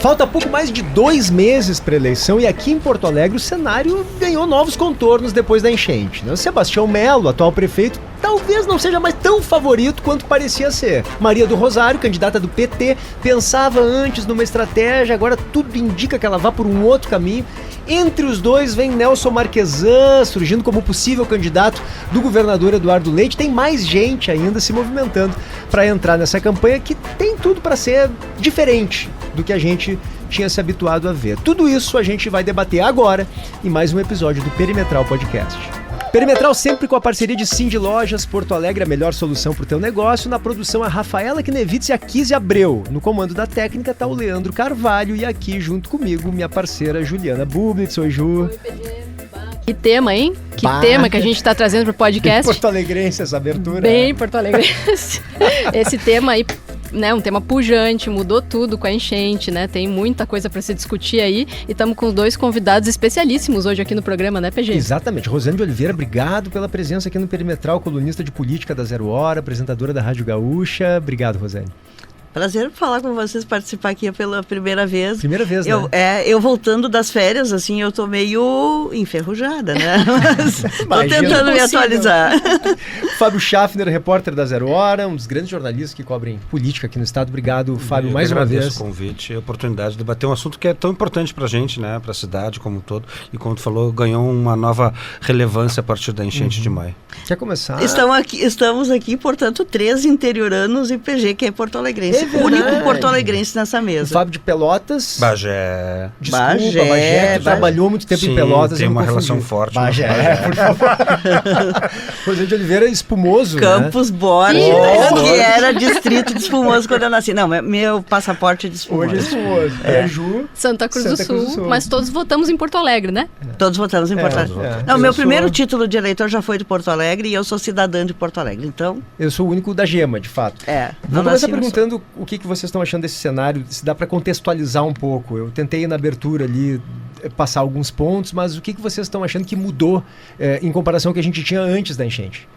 Falta pouco mais de 2 meses para a eleição e aqui em Porto Alegre o cenário ganhou novos contornos depois da enchente. O Sebastião Melo, atual prefeito, talvez não seja mais tão favorito quanto parecia ser. Maria do Rosário, candidata do PT, pensava antes numa estratégia, agora tudo indica que ela vá por um outro caminho. Entre os dois vem Nelson Marquesan surgindo como possível candidato do governador Eduardo Leite. Tem mais gente ainda se movimentando para entrar nessa campanha que tem tudo para ser diferente do que a gente tinha se habituado a ver. Tudo isso a gente vai debater agora em mais um episódio do Perimetral Podcast. Perimetral sempre com a parceria de Cindy Lojas, Porto Alegre, a melhor solução para o teu negócio. Na produção, a Rafaela Knevitz e a Kise Abreu. No comando da técnica está o Leandro Carvalho e aqui junto comigo, minha parceira Juliana Bublitz. Oi, Ju. Oi, PG. Que tema, hein? Que tema que a gente está trazendo para o podcast. Bem porto-alegrense essa abertura. Bem porto-alegrense. Esse tema aí, né, um tema pujante, mudou tudo com a enchente, né? Tem muita coisa para se discutir aí e estamos com 2 convidados especialíssimos hoje aqui no programa, né, PG? Exatamente. Rosane de Oliveira, obrigado pela presença aqui no Perimetral, colunista de política da Zero Hora, apresentadora da Rádio Gaúcha. Obrigado, Rosane. Prazer falar com vocês, participar aqui pela primeira vez. Primeira vez, né? Eu voltando das férias, assim, eu tô meio enferrujada, né? Mas tô tentando me atualizar. Fábio Schaffner, repórter da Zero Hora, um dos grandes jornalistas que cobrem política aqui no estado. Obrigado, Fábio, mais uma vez. Eu agradeço o convite e a oportunidade de debater um assunto que é tão importante pra gente, né? Pra cidade como um todo. E como tu falou, ganhou uma nova relevância a partir da enchente de maio. Quer começar? Estamos aqui, portanto, 3 interioranos e PG, que é porto-alegrense. O único porto-alegrense nessa mesa. O Fábio de Pelotas. Bagé. Desculpa, Bagé, que trabalhou muito tempo em Pelotas. Tem uma relação forte. Bagé, por favor. Rosane de Oliveira, Espumoso, Campos né? Borges, que era distrito de Espumoso quando eu nasci. Não, meu passaporte é de Espumoso. Hoje é Espumoso. Ju, Santa Cruz do Sul, mas todos votamos em Porto Alegre, né? Todos votamos em Porto Alegre. Não, meu primeiro título de eleitor já foi de Porto Alegre e eu sou cidadã de Porto Alegre, então... Eu sou o único da Gema, de fato. Vou começar perguntando o que vocês estão achando desse cenário, se dá para contextualizar um pouco. Eu tentei na abertura ali passar alguns pontos, mas o que vocês estão achando que mudou em comparação ao que a gente tinha antes da enchente?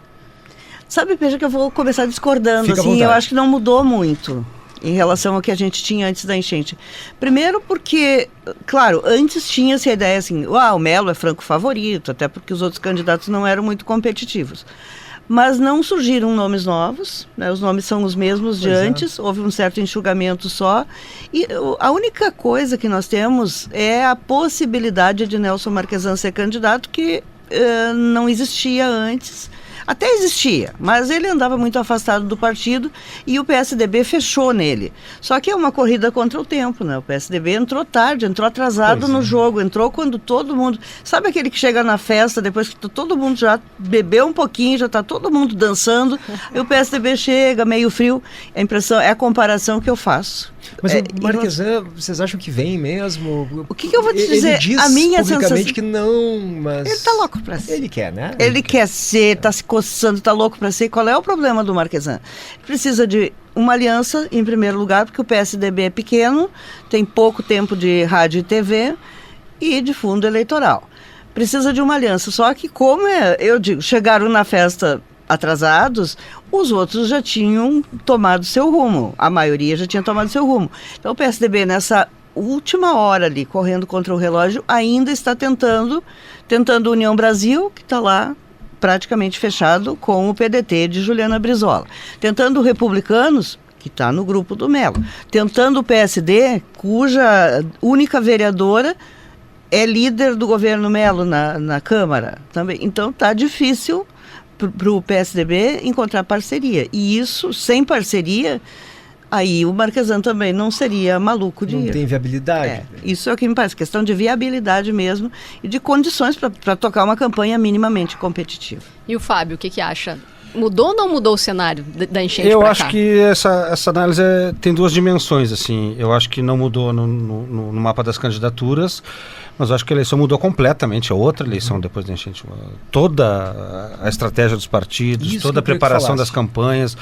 Sabe, Pedro, que eu vou começar discordando. Fica assim, eu acho que não mudou muito em relação ao que a gente tinha antes da enchente. Primeiro porque, claro, antes tinha-se a ideia assim, o Melo é franco favorito, até porque os outros candidatos não eram muito competitivos. Mas não surgiram nomes novos, né? Os nomes são os mesmos de antes, houve um certo enxugamento só. E a única coisa que nós temos é a possibilidade de Nelson Marquesan ser candidato, que não existia antes. Até existia, mas ele andava muito afastado do partido e o PSDB fechou nele. Só que é uma corrida contra o tempo, né? O PSDB entrou tarde, entrou atrasado no jogo, entrou quando todo mundo... Sabe aquele que chega na festa, depois que todo mundo já bebeu um pouquinho, já está todo mundo dançando, e o PSDB chega meio frio. A impressão, é a comparação que eu faço. Mas o Marquesan, vocês acham que vem mesmo? O que eu vou te dizer? Ele diz a minha publicamente sensação... que não, mas... Ele tá louco pra ser. Ele quer, né? Ele quer ser, tá se coçando, tá louco pra ser. Qual é o problema do Marquesan? Ele precisa de uma aliança, em primeiro lugar, porque o PSDB é pequeno, tem pouco tempo de rádio e TV e de fundo eleitoral. Precisa de uma aliança. Só que, como eu digo, chegaram na festa atrasados, os outros já tinham tomado seu rumo. A maioria já tinha tomado seu rumo. Então o PSDB, nessa última hora ali, correndo contra o relógio, ainda está tentando União Brasil, que está lá praticamente fechado com o PDT de Juliana Brizola. Tentando Republicanos, que está no grupo do Melo. Tentando o PSD, cuja única vereadora é líder do governo Melo na Câmara também. Então está difícil para o PSDB encontrar parceria. E isso, sem parceria, aí o Marquesan também não seria maluco de ir. Não tem viabilidade. Isso é o que me parece, questão de viabilidade mesmo e de condições para tocar uma campanha minimamente competitiva. E o Fábio, o que acha? Mudou ou não mudou o cenário da enchente pra cá? Eu acho que essa análise tem 2 dimensões, assim. Eu acho que não mudou no mapa das candidaturas, mas eu acho que a eleição mudou completamente. A outra eleição depois da enchente, toda a estratégia dos partidos, toda a preparação das campanhas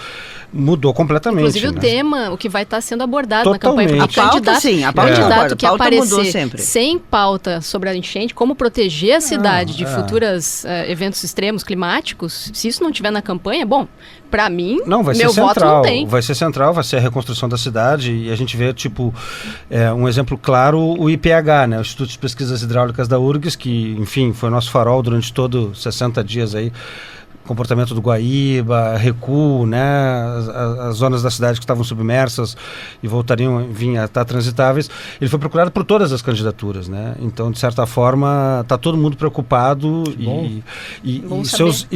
mudou completamente. Inclusive o tema, o que vai estar sendo abordado Totalmente. na campanha. A pauta que aparecer sem pauta sobre a enchente, como proteger a cidade de futuros eventos extremos climáticos, se isso não tiver na campanha, campanha, bom, pra mim, Não, vai meu ser voto central, não tem. vai ser central, vai ser a reconstrução da cidade, e a gente vê, tipo, um exemplo claro, o IPH, né, o Instituto de Pesquisas Hidráulicas da URGS, que, enfim, foi nosso farol durante todos 60 dias aí, comportamento do Guaíba, recuo, né, as zonas da cidade que estavam submersas e voltariam a estar transitáveis. Ele foi procurado por todas as candidaturas, né? Então, de certa forma, está todo mundo preocupado e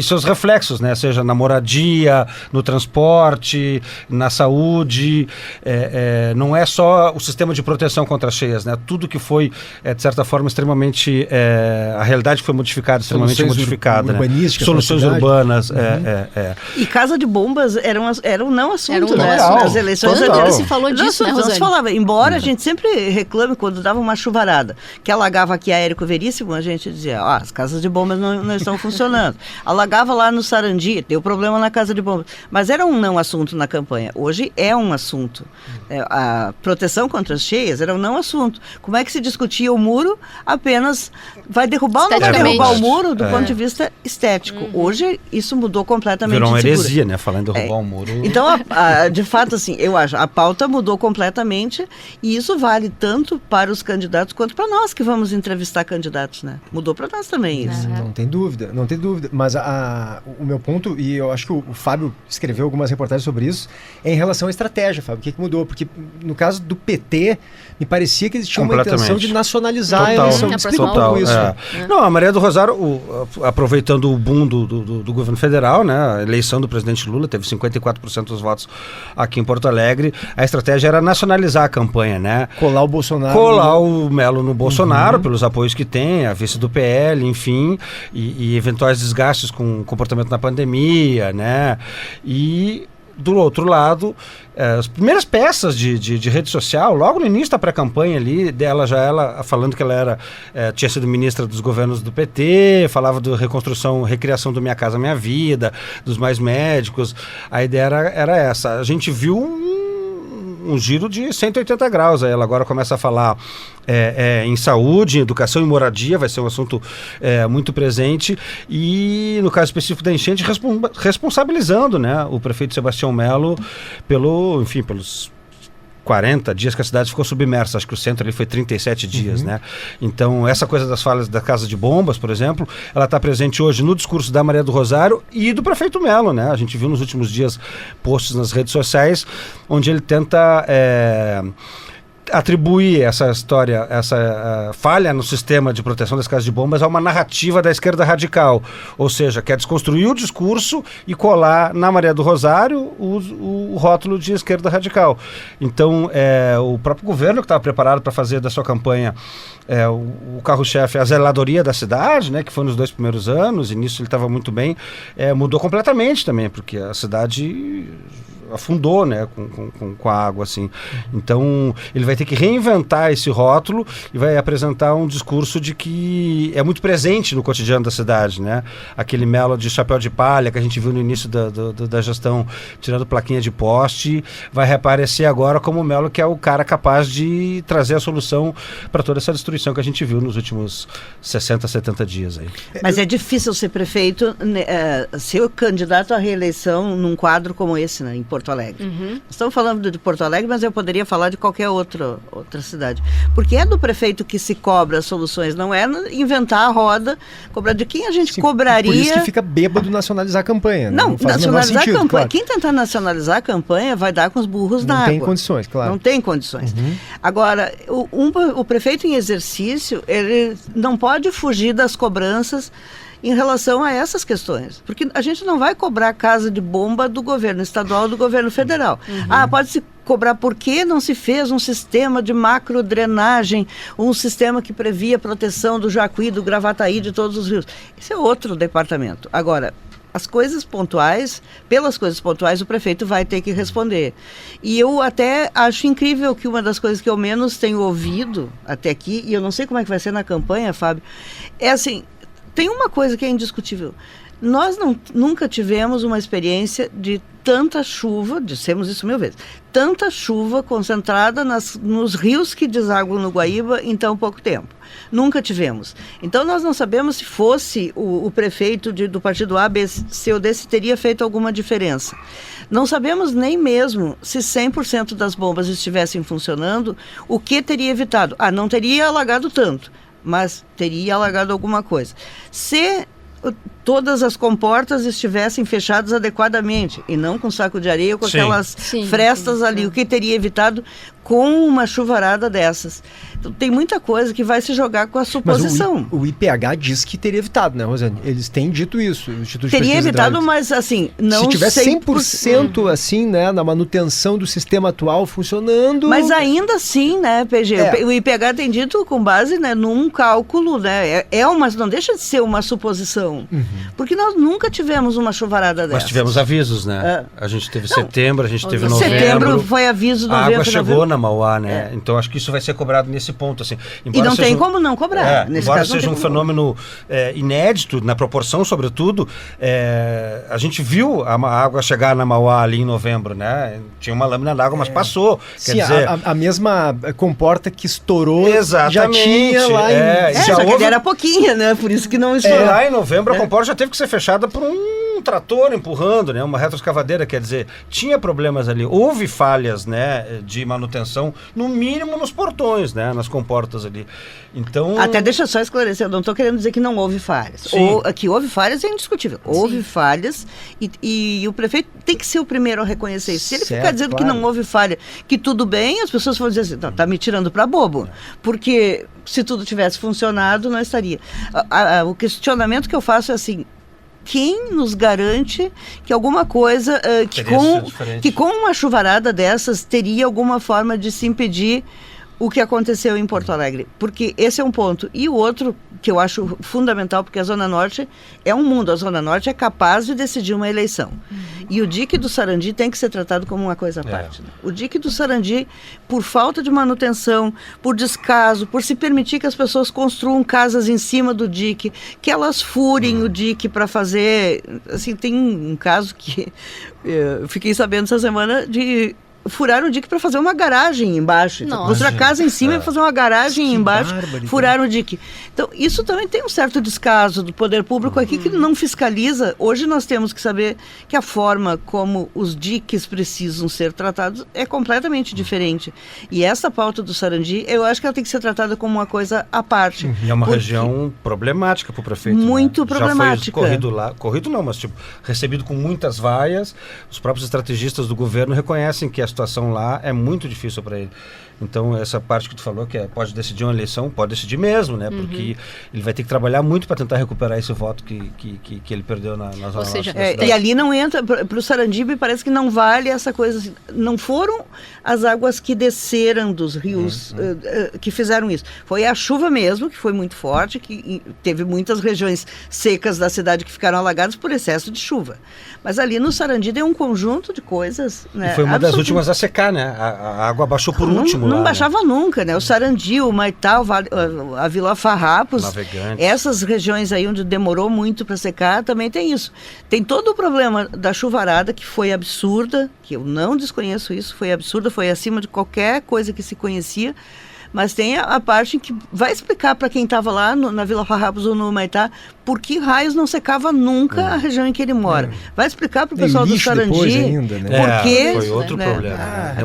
seus reflexos, né? Seja na moradia, no transporte, na saúde, não é só o sistema de proteção contra as cheias, né? Tudo que foi, de certa forma, extremamente... a realidade foi modificada, extremamente modificada, né? Soluções urbanas. E casa de bombas era um não assunto, Era um né? total, Nas eleições total. Não se falou disso, né, não se Rosane? falava. Embora a gente sempre reclame quando dava uma chuvarada, que alagava aqui a Érico Veríssimo, a gente dizia, as casas de bombas não estão funcionando. Alagava lá no Sarandi, deu problema na casa de bombas. Mas era um não assunto na campanha. Hoje é um assunto. A proteção contra as cheias era um não assunto. Como é que se discutia o muro? Apenas vai derrubar ou não vai Esteticamente. derrubar o muro do ponto de vista estético. Hoje isso mudou completamente. Virou uma de figura. heresia, né? Falando em derrubar o muro. Então, de fato, assim, eu acho, a pauta mudou completamente e isso vale tanto para os candidatos quanto para nós que vamos entrevistar candidatos, né? Mudou para nós também isso. Não tem dúvida, não tem dúvida. Mas o meu ponto, e eu acho que o Fábio escreveu algumas reportagens sobre isso, é em relação à estratégia, Fábio. O que mudou? Porque no caso do PT, me parecia que eles tinham uma intenção de nacionalizar a eleição. Me explica um pouco isso. Não, a Maria do Rosário, aproveitando o boom do governo federal, né, a eleição do presidente Lula, teve 54% dos votos aqui em Porto Alegre, a estratégia era nacionalizar a campanha, né? Colar o Bolsonaro. Colar o Melo no Bolsonaro, pelos apoios que tem, a vice do PL, enfim, e eventuais desgastes com o comportamento na pandemia, né? E... do outro lado, as primeiras peças de rede social, logo no início da pré-campanha ali, ela falando que ela tinha sido ministra dos governos do PT, falava de recriação do Minha Casa Minha Vida, dos Mais Médicos, a ideia era essa. A gente viu um giro de 180 graus, aí ela agora começa a falar em saúde, em educação e moradia, vai ser um assunto muito presente, e no caso específico da enchente, responsabilizando, né, o prefeito Sebastião Melo pelos 40 dias que a cidade ficou submersa, acho que o centro ali foi 37 dias, né? Então, essa coisa das falas da Casa de Bombas, por exemplo, ela está presente hoje no discurso da Maria do Rosário e do prefeito Melo, né? A gente viu nos últimos dias posts nas redes sociais, onde ele tenta atribuir essa história, essa falha no sistema de proteção das casas de bombas a uma narrativa da esquerda radical, ou seja, quer desconstruir o discurso e colar na Maria do Rosário o rótulo de esquerda radical. Então, o próprio governo que estava preparado para fazer da sua campanha o carro-chefe, a zeladoria da cidade, né, que foi nos 2 primeiros anos, e nisso ele estava muito bem, mudou completamente também, porque a cidade afundou, né, com a água, assim. Então, ele vai ter que reinventar esse rótulo e vai apresentar um discurso de que é muito presente no cotidiano da cidade, né? Aquele Melo de chapéu de palha que a gente viu no início da gestão, tirando plaquinha de poste, vai reaparecer agora como o Melo que é o cara capaz de trazer a solução para toda essa destruição que a gente viu nos últimos 60, 70 dias aí. Mas é difícil ser prefeito, ser candidato à reeleição num quadro como esse, né, em Porto Alegre. Estamos falando de Porto Alegre, mas eu poderia falar de qualquer outra cidade. Porque é do prefeito que se cobra as soluções, não é inventar a roda, cobrar de quem a gente cobraria. Por isso que fica bêbado nacionalizar a campanha. Não faz nacionalizar sentido, a campanha. claro. Quem tentar nacionalizar a campanha vai dar com os burros na água. Não tem condições, claro. Não tem condições. Agora, o prefeito em exercício, ele não pode fugir das cobranças em relação a essas questões. Porque a gente não vai cobrar casa de bomba do governo estadual ou do governo federal. Pode-se cobrar por que não se fez um sistema de macrodrenagem, um sistema que previa a proteção do Jacuí, do Gravataí, de todos os rios. Esse é outro departamento. Agora, as coisas pontuais, pelas coisas pontuais, o prefeito vai ter que responder. E eu até acho incrível que uma das coisas que eu menos tenho ouvido até aqui, e eu não sei como é que vai ser na campanha, Fábio, é assim, tem uma coisa que é indiscutível. Nós nunca tivemos uma experiência de tanta chuva, dissemos isso 1000 vezes, tanta chuva concentrada nos rios que desaguam no Guaíba em tão pouco tempo. Nunca tivemos. Então nós não sabemos se fosse o prefeito do partido A, B, C ou D, se teria feito alguma diferença. Não sabemos nem mesmo se 100% das bombas estivessem funcionando, o que teria evitado? Não teria alagado tanto, mas teria alagado alguma coisa. Se todas as comportas estivessem fechadas adequadamente e não com saco de areia, com aquelas frestas ali, o que teria evitado com uma chuvarada dessas. Então, tem muita coisa que vai se jogar com a suposição. Mas o IPH diz que teria evitado, né, Rosane? Eles têm dito isso. O Instituto de teria Pesquisas evitado, Hidráulicas. mas assim, não 100%. Se tivesse 100% assim, né, na manutenção do sistema atual funcionando... Mas ainda assim, né, PG? O IPH tem dito com base, né, num cálculo, né, não deixa de ser uma suposição. Porque nós nunca tivemos uma chuvarada dessa. Mas tivemos avisos, né? A gente teve setembro, a gente teve novembro. Setembro foi aviso, novembro. A água chegou na Mauá, né? Então acho que isso vai ser cobrado nesse ponto, assim. E não tem como não cobrar. Embora seja um fenômeno inédito, na proporção, sobretudo, a gente viu a água chegar na Mauá ali em novembro, né? Tinha uma lâmina d'água, mas passou. Sim, quer dizer, a mesma comporta que estourou já tinha lá só que era pouquinha, né? Por isso que não estourou. Lá em novembro a comporta já teve que ser fechada por um trator empurrando, né? Uma retroescavadeira, quer dizer, tinha problemas ali. Houve falhas, né, de manutenção, no mínimo nos portões, né, nas comportas ali. Então... Até deixa eu só esclarecer, eu não estou querendo dizer que não houve falhas. Que houve falhas é indiscutível. Houve falhas e o prefeito tem que ser o primeiro a reconhecer isso. Se ele ficar dizendo que não houve falha, que tudo bem, as pessoas vão dizer assim, tá me tirando para bobo. Porque se tudo tivesse funcionado, não estaria. O questionamento que eu faço é assim, quem nos garante que alguma coisa, que com uma chuvarada dessas teria alguma forma de se impedir o que aconteceu em Porto Alegre? Porque esse é um ponto. E o outro que eu acho fundamental, porque a Zona Norte é um mundo, a Zona Norte é capaz de decidir uma eleição. E o dique do Sarandi tem que ser tratado como uma coisa à parte. Né? O dique do Sarandi, por falta de manutenção, por descaso, por se permitir que as pessoas construam casas em cima do dique, que elas furem o dique para fazer... Assim, tem um caso que eu fiquei sabendo essa semana de... furaram o dique para fazer uma garagem embaixo. Construir a casa em cima e fazer uma garagem embaixo, furaram o dique. Então, isso também tem um certo descaso do poder público aqui que não fiscaliza. Hoje nós temos que saber que a forma como os diques precisam ser tratados é completamente diferente. E essa pauta do Sarandi, eu acho que ela tem que ser tratada como uma coisa à parte. E é uma região problemática para o prefeito. Muito problemática. Já foi corrido lá, corrido não, mas tipo, recebido com muitas vaias. Os próprios estrategistas do governo reconhecem que a situação lá é muito difícil para ele. Então, essa parte que tu falou, que pode decidir uma eleição, pode decidir mesmo, né? Porque ele vai ter que trabalhar muito para tentar recuperar esse voto que ele perdeu na Zona Norte. E ali não entra, para o Sarandi, parece que não vale essa coisa assim. Não foram as águas que desceram dos rios que fizeram isso. Foi a chuva mesmo, que foi muito forte, que teve muitas regiões secas da cidade que ficaram alagadas por excesso de chuva. Mas ali no Sarandi deu um conjunto de coisas, né? E foi uma das últimas a secar, né? A água baixou por último. Não baixava nunca, né? O Sarandi, o Maitá, a Vila Farrapos, essas regiões aí onde demorou muito para secar, também tem isso. Tem todo o problema da chuvarada, que foi absurda, que eu não desconheço isso, foi absurda, foi acima de qualquer coisa que se conhecia. Mas tem a parte que vai explicar para quem estava lá na Vila Farrapos ou no Maitá por que raios não secava nunca a região em que ele mora. Vai explicar para o pessoal do Sarandi ainda, né? Porque... foi outro problema.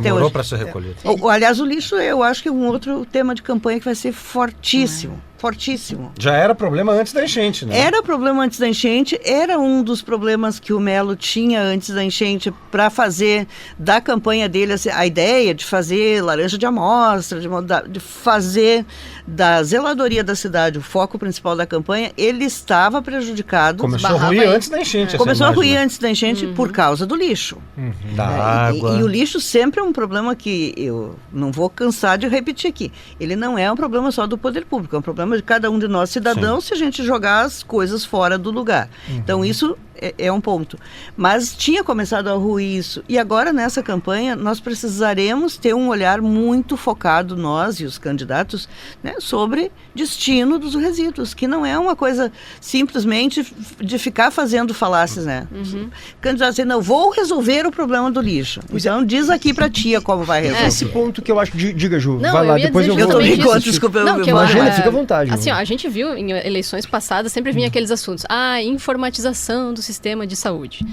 Demorou para ser recolhido. Aliás, o lixo eu acho que é um outro tema de campanha que vai ser fortíssimo. Fortíssimo. Já era problema antes da enchente, né? Era problema antes da enchente, era um dos problemas que o Melo tinha antes da enchente para fazer da campanha dele a ideia de fazer laranja de amostra, de fazer da zeladoria da cidade o foco principal da campanha. Ele estava prejudicado. Começou a ruir antes da enchente. Começou a ruir antes da enchente por causa do lixo. Da água. E o lixo sempre é um problema que eu não vou cansar de repetir aqui. Ele não é um problema só do poder público, é um problema chama de cada um de nós cidadãos, se a gente jogar as coisas fora do lugar. Então isso é um ponto. Mas tinha começado a ruir isso. E agora, nessa campanha, nós precisaremos ter um olhar muito focado, nós e os candidatos, né, sobre destino dos resíduos, que não é uma coisa simplesmente de ficar fazendo falácias, né? Candidato dizendo, não, vou resolver o problema do lixo. Então, diz aqui pra tia como vai resolver. Esse ponto que eu acho... Diga, Ju, Não, vai lá, ia depois dizer Eu tô justamente brincando, isso. desculpa. Não, que eu Imagina, acho- fica à vontade. Assim, ó, a gente viu em eleições passadas, sempre vinha aqueles assuntos. Informatização do sistema de saúde.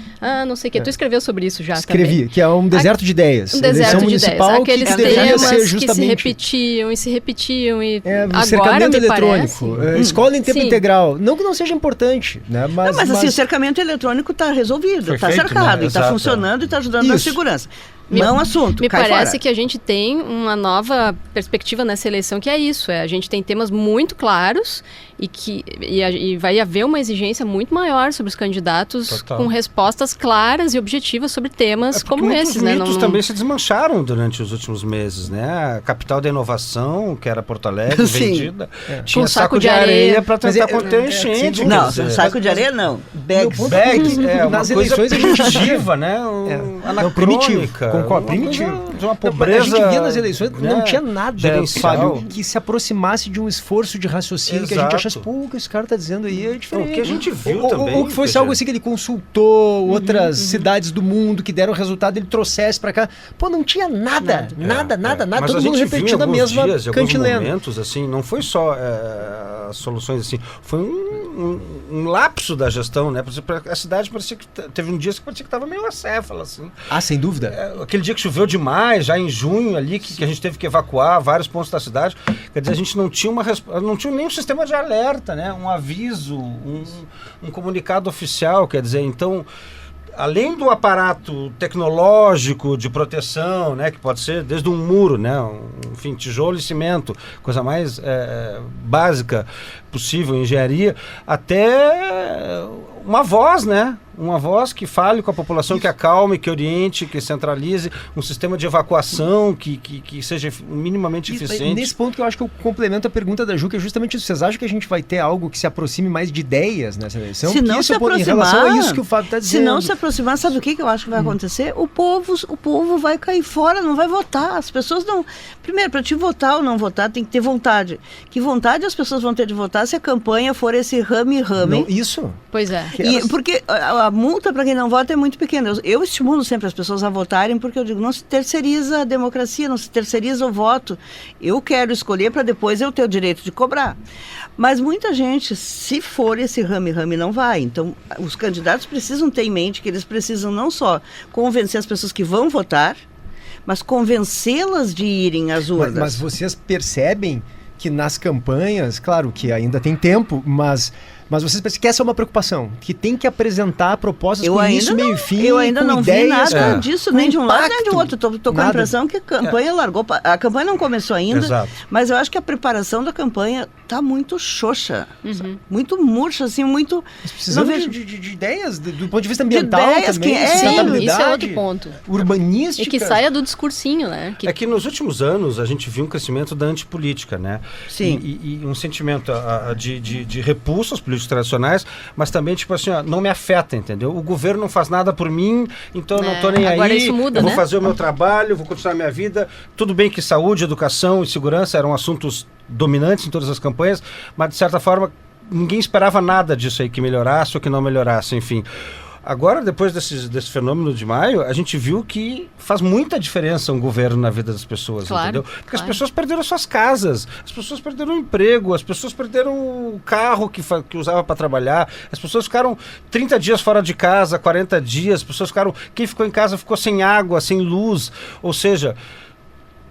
Não sei o quê. Tu escreveu sobre isso já Escrevi, também. que é um deserto de ideias. Um deserto Eleição de ideias. municipal Aqueles que deveria temas ser que se justamente... repetiam e se repetiam. E o agora, cercamento me eletrônico, parece... escola em tempo Sim. integral. Não que não seja importante, né? Mas assim, o cercamento eletrônico está resolvido, Foi está feito, cercado, né? e está Exato. funcionando e está ajudando na Isso. segurança. Não assunto, Me cai parece fora. que a gente tem uma nova perspectiva nessa eleição, que é isso. A gente tem temas muito claros e vai haver uma exigência muito maior sobre os candidatos Total. com respostas claras e objetivas sobre temas Porque como muitos esses, né? mitos também se desmancharam durante os últimos meses, né? A capital da inovação, que era Porto Alegre, Sim. vendida, tinha Com saco de areia para Mas tentar conter a sem enchente. dúvida. Não, quer dizer, saco de areia não. Bags. bags, uma Nas coisa eleições a gente primitiva, né? Não, primitivo, Anacrônica. concordo, Uma primitivo. coisa de uma A pobreza... gente via nas eleições, não né, tinha nada, gerencial. Fábio, que se aproximasse de um esforço de raciocínio que a gente Exato. achasse, pô, o que esse cara tá dizendo aí é diferente. O que a gente viu ou, também, Ou que fosse PG. algo assim que ele consultou outras cidades do mundo que deram resultado, ele trouxesse pra cá. Pô, não tinha nada, nada, Mas todo a mundo gente viu em repetindo a alguns mesma dias, em alguns cantilena. momentos, assim, não foi só soluções assim, foi um lapso da gestão, né? A cidade parecia que teve um dia que parecia que estava meio acéfala, assim. Ah, sem dúvida. Aquele dia que choveu demais, já em junho ali, que a gente teve que evacuar vários pontos da cidade, quer dizer, a gente não tinha não tinha nem um sistema de alerta, né? Um aviso, um comunicado oficial, quer dizer, então, além do aparato tecnológico de proteção, né, que pode ser desde um muro, né, enfim, tijolo e cimento, coisa mais básica possível, engenharia, até uma voz, né? Uma voz que fale com a população, que acalme, que oriente, que centralize, um sistema de evacuação que seja minimamente eficiente. Nesse ponto que eu acho que eu complemento a pergunta da Ju, que é justamente isso. Vocês acham que a gente vai ter algo que se aproxime mais de ideias nessa eleição? Se não Porque se isso, em aproximar, relação a isso que o Fábio está dizendo. se não se aproximar, sabe o que eu acho que vai acontecer? O povo vai cair fora, não vai votar. As pessoas não... Primeiro, para te votar ou não votar, tem que ter vontade. Que vontade as pessoas vão ter de votar se a campanha for esse rame-rame? Não, isso. Pois é. Porque a multa para quem não vota é muito pequena. Eu estimulo sempre as pessoas a votarem, porque eu digo, não se terceiriza a democracia, não se terceiriza o voto. Eu quero escolher para depois eu ter o direito de cobrar. Mas muita gente, se for esse rame-rame, não vai. Então, os candidatos precisam ter em mente que eles precisam não só convencer as pessoas que vão votar, mas convencê-las de irem às urnas. Mas vocês percebem que nas campanhas, claro que ainda tem tempo, mas vocês pensam que essa é uma preocupação, que tem que apresentar propostas com início, meio e fim, eu ainda com não ideias, vi nada disso, com nem de um lado nem de impacto. outro. Tô com a Nada. impressão que a campanha largou. A campanha não começou ainda, Exato. mas eu acho que a preparação da campanha tá muito xoxa, muito murcha, assim, muito... Precisamos não vejo- de ideias, do ponto de vista ambiental ideias também, que- é, Sim, sustentabilidade, isso é outro ponto. urbanística. E que saia do discursinho, né? Que É que nos últimos anos a gente viu um crescimento da antipolítica, né? Sim. E um sentimento de repulsa aos políticos tradicionais, mas também, tipo assim, ó, não me afeta, entendeu? O governo não faz nada por mim, então eu não tô nem agora aí, isso muda, eu vou né? fazer o meu trabalho, vou continuar a minha vida. Tudo bem que saúde, educação e segurança eram assuntos dominantes em todas as campanhas, mas de certa forma ninguém esperava nada disso aí que melhorasse ou que não melhorasse, enfim. Agora, depois desse fenômeno de maio, a gente viu que faz muita diferença um governo na vida das pessoas, Claro, entendeu? Porque as claro. pessoas perderam suas casas, as pessoas perderam o emprego, as pessoas perderam o carro que usava para trabalhar, as pessoas ficaram 30 dias fora de casa, 40 dias, as pessoas ficaram... Quem ficou em casa ficou sem água, sem luz, ou seja...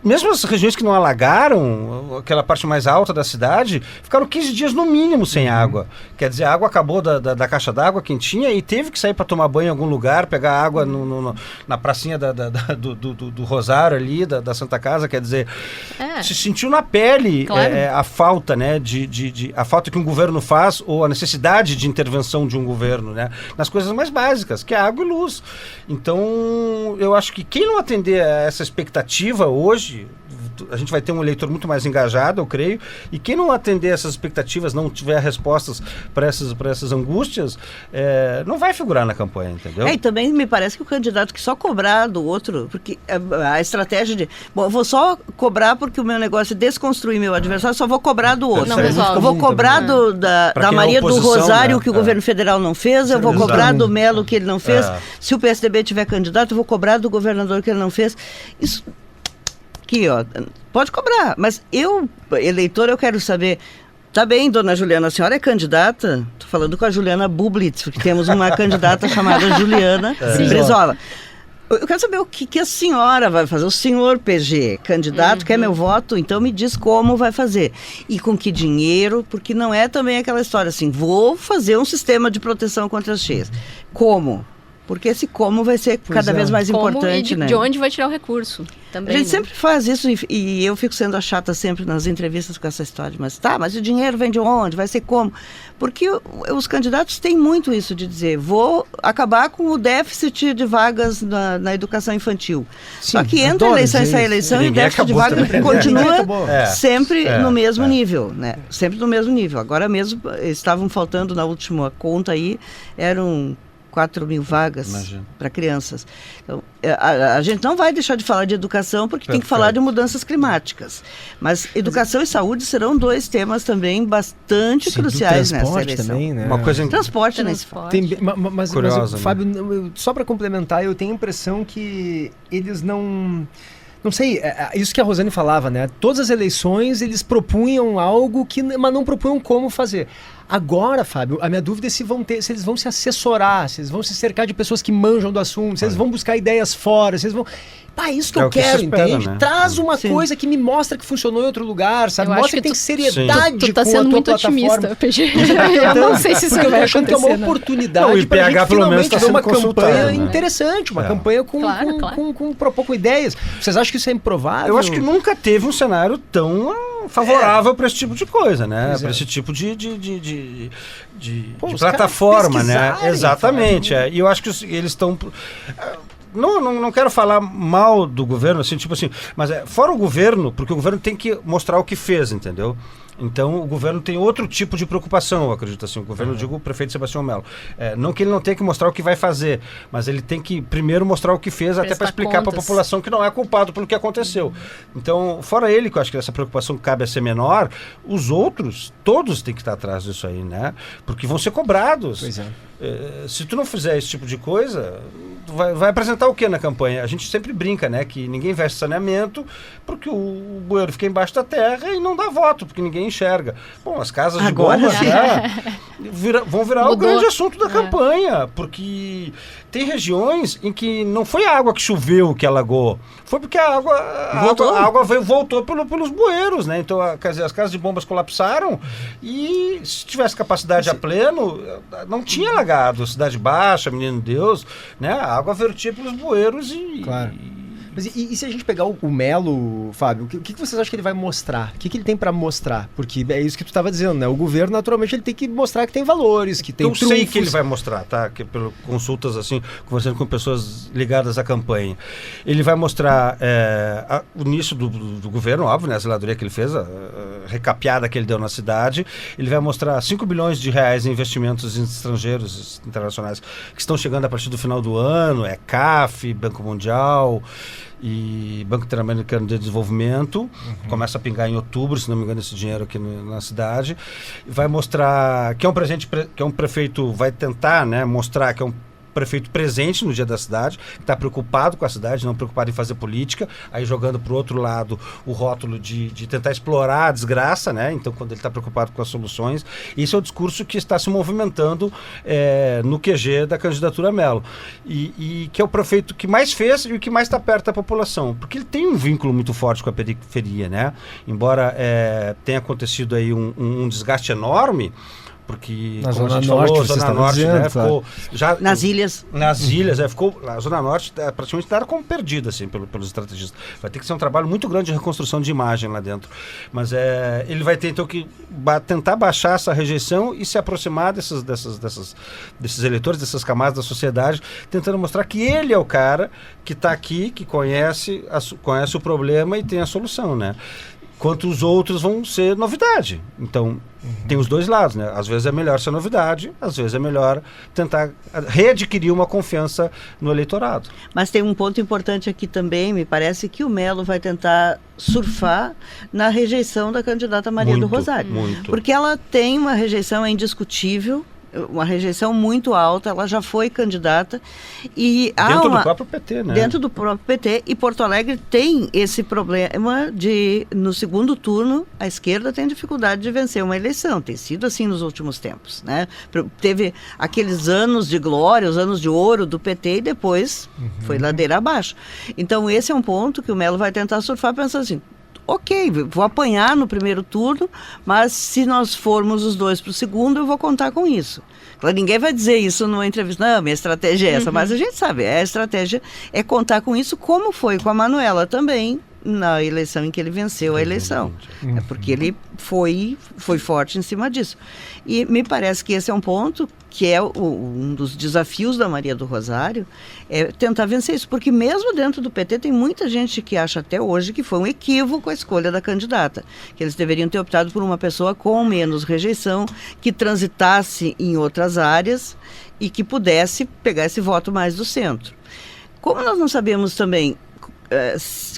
Mesmo as regiões que não alagaram, aquela parte mais alta da cidade, ficaram 15 dias no mínimo sem água. Quer dizer, a água acabou da caixa d'água quem tinha e teve que sair para tomar banho em algum lugar, pegar água na pracinha do Rosário ali, da Santa Casa. Quer dizer, se sentiu na pele Claro. a falta, né, a falta que um governo faz ou a necessidade de intervenção de um governo, né, nas coisas mais básicas, que é água e luz. Então, eu acho que quem não atender a essa expectativa hoje, hoje, a gente vai ter um eleitor muito mais engajado, eu creio, e quem não atender essas expectativas, não tiver respostas para essas angústias, não vai figurar na campanha, entendeu? E também me parece que o candidato que só cobrar do outro, porque a estratégia de, bom, eu vou só cobrar porque o meu negócio é desconstruir meu adversário, só vou cobrar do outro. Não resolve. Eu vou cobrar da Maria do Rosário, que o governo federal não fez, eu vou cobrar do Melo, que ele não fez. Se o PSDB tiver candidato, eu vou cobrar do governador, que ele não fez. Isso aqui, ó, pode cobrar, mas eu, eleitor, eu quero saber. Tá bem, dona Juliana, a senhora é candidata? Estou falando com a Juliana Bublitz, porque temos uma candidata chamada Juliana Brizola. Eu quero saber o que a senhora vai fazer, o senhor PG, candidato, quer meu voto, então me diz como vai fazer. E com que dinheiro, porque não é também aquela história assim, vou fazer um sistema de proteção contra as cheias. Como? Porque esse como vai ser cada vez mais importante, e de onde vai tirar o recurso também, a gente sempre faz isso e eu fico sendo a chata sempre nas entrevistas com essa história. Mas o dinheiro vem de onde? Vai ser como? Porque os candidatos têm muito isso de dizer, vou acabar com o déficit de vagas na educação infantil. Sim, só que entra eleição e sai eleição e o déficit de vagas continua sempre no mesmo nível, né? Sempre no mesmo nível. Agora mesmo, estavam faltando na última conta aí, eram 4.000 vagas para crianças. Então, a gente não vai deixar de falar de educação porque tem que falar de mudanças climáticas. Mas educação e saúde serão dois temas também bastante cruciais nessa eleição. Também, né? Uma coisa transporte nesse mas Fábio, só para complementar, eu tenho a impressão que eles não sei, isso que a Rosane falava, né? Todas as eleições eles propunham algo, mas não propunham como fazer. Agora, Fábio, a minha dúvida é se eles vão se assessorar, se eles vão se cercar de pessoas que manjam do assunto, se eles vão buscar ideias fora, se eles vão... isso que eu quero, entende? Né? Traz uma coisa que me mostra que funcionou em outro lugar, sabe? Mostra que tem seriedade tu tá sendo muito otimista, PG. Eu não sei se isso vai acontecer. Que é uma oportunidade pra gente finalmente ver uma campanha interessante, uma campanha com ideias. Vocês acham que isso é improvável? Eu acho que nunca teve um cenário tão favorável para esse tipo de coisa, né? Para esse tipo de plataforma, né? Exatamente. E eu acho que eles estão... Não quero falar mal do governo, assim, tipo assim, mas fora o governo, porque o governo tem que mostrar o que fez, entendeu? Então, o governo tem outro tipo de preocupação, eu acredito assim. O governo, eu digo o prefeito Sebastião Melo. Não que ele não tenha que mostrar o que vai fazer, mas ele tem que primeiro mostrar o que fez, até para explicar para a população que não é culpado pelo que aconteceu. Então, fora ele, que eu acho que essa preocupação cabe a ser menor, os outros, todos têm que estar atrás disso aí, né? Porque vão ser cobrados. Pois é. Se tu não fizer esse tipo de coisa, vai apresentar o que na campanha? A gente sempre brinca, né? Que ninguém investe saneamento porque o bueiro fica embaixo da terra e não dá voto, porque ninguém enxerga. Bom, as casas de bombas vão virar o grande assunto da campanha, porque tem regiões em que não foi a água que choveu que alagou, foi porque a água voltou pelos bueiros, né? Então, quer dizer, as casas de bombas colapsaram e se tivesse capacidade a pleno, não tinha alagado. Cidade Baixa, Menino Deus, né? A água vertia pelos bueiros e... Claro. Mas e se a gente pegar o Melo, Fábio, o que vocês acham que ele vai mostrar? O que ele tem para mostrar? Porque é isso que tu estava dizendo, né? O governo, naturalmente, ele tem que mostrar que tem valores, que tem trunfos. Eu sei que ele vai mostrar, tá? Que pelo consultas, assim, conversando com pessoas ligadas à campanha. Ele vai mostrar o início do governo, óbvio, né? A zeladoria que ele fez, a recapeada que ele deu na cidade. Ele vai mostrar 5 bilhões de reais em investimentos estrangeiros, internacionais, que estão chegando a partir do final do ano, CAF, Banco Mundial e Banco Interamericano de Desenvolvimento, começa a pingar em outubro, se não me engano, esse dinheiro aqui na cidade. Vai mostrar que é um presente, que é um prefeito, vai tentar, né, mostrar que é um prefeito presente no dia da cidade, que está preocupado com a cidade, não preocupado em fazer política, aí jogando para o outro lado o rótulo de tentar explorar a desgraça, né? Então, quando ele está preocupado com as soluções, isso é o discurso que está se movimentando no QG da candidatura Melo. E que é o prefeito que mais fez e o que mais está perto da população, porque ele tem um vínculo muito forte com a periferia, né? Embora tenha acontecido aí um desgaste enorme, porque Na como Zona a gente Norte, falou, você Zona estava Norte, dizendo, né, claro. ficou já Nas ilhas. ficou a Zona Norte praticamente era como perdida assim pelos estrategistas. Vai ter que ser um trabalho muito grande de reconstrução de imagem lá dentro, mas ele vai ter então que tentar baixar essa rejeição e se aproximar desses eleitores, dessas camadas da sociedade, tentando mostrar que ele é o cara que está aqui, que conhece o problema e tem a solução, né? Enquanto os outros vão ser novidade. Então, tem os dois lados, né? Às vezes é melhor ser novidade, às vezes é melhor tentar readquirir uma confiança no eleitorado. Mas tem um ponto importante aqui também, me parece que o Melo vai tentar surfar na rejeição da candidata Maria do Rosário. Muito. Porque ela tem uma rejeição indiscutível, uma rejeição muito alta, ela já foi candidata e Dentro do próprio PT, né? Dentro do próprio PT, e Porto Alegre tem esse problema de, no segundo turno, a esquerda tem dificuldade de vencer uma eleição, tem sido assim nos últimos tempos, né? Teve aqueles anos de glória, os anos de ouro do PT e depois foi ladeira abaixo. Então esse é um ponto que o Melo vai tentar surfar, pensando assim, ok, vou apanhar no primeiro turno, mas se nós formos os dois para o segundo, eu vou contar com isso. Claro, ninguém vai dizer isso numa entrevista, não, minha estratégia é essa, mas a gente sabe, a estratégia é contar com isso, como foi com a Manuela também, na eleição em que ele venceu a eleição. É porque ele foi forte em cima disso. E me parece que esse é um ponto que é um dos desafios da Maria do Rosário, é tentar vencer isso. Porque mesmo dentro do PT tem muita gente que acha até hoje que foi um equívoco a escolha da candidata. Que eles deveriam ter optado por uma pessoa com menos rejeição, que transitasse em outras áreas e que pudesse pegar esse voto mais do centro. Como nós não sabemos também